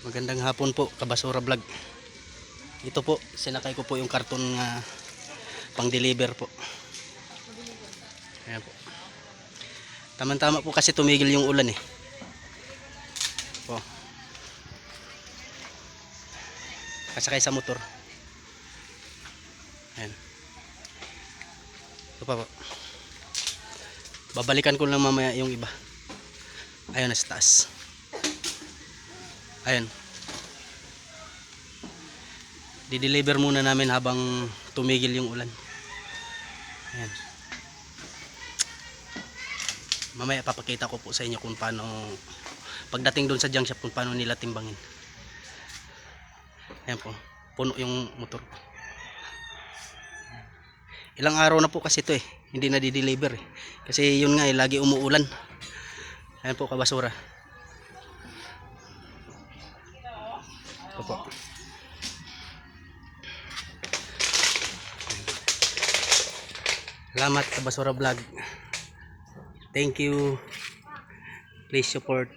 Magandang hapon po, Kabasura Vlog. Ito po, sinakay ko po yung karton nga pang deliver po. Ayan po. Tama-tama po kasi tumigil yung ulan eh. Po. Kasakay sa motor. Ayan. Ito pa po. Babalikan ko lang mamaya yung iba. Ayun, nasa taas. Ayun. Di-deliver muna namin habang tumigil yung ulan. Ayan. Mamaya papakita ko po sa inyo kung paano pagdating doon sa junk shop kung paano nila timbangin. Ayan po. Puno yung motor. Ilang araw na po kasi ito eh. Hindi na di-deliver eh. Kasi yun nga eh, lagi umuulan. Ayan po, kabasura. Ito po. Salamat, Kabasura Vlog. Thank you. Please support.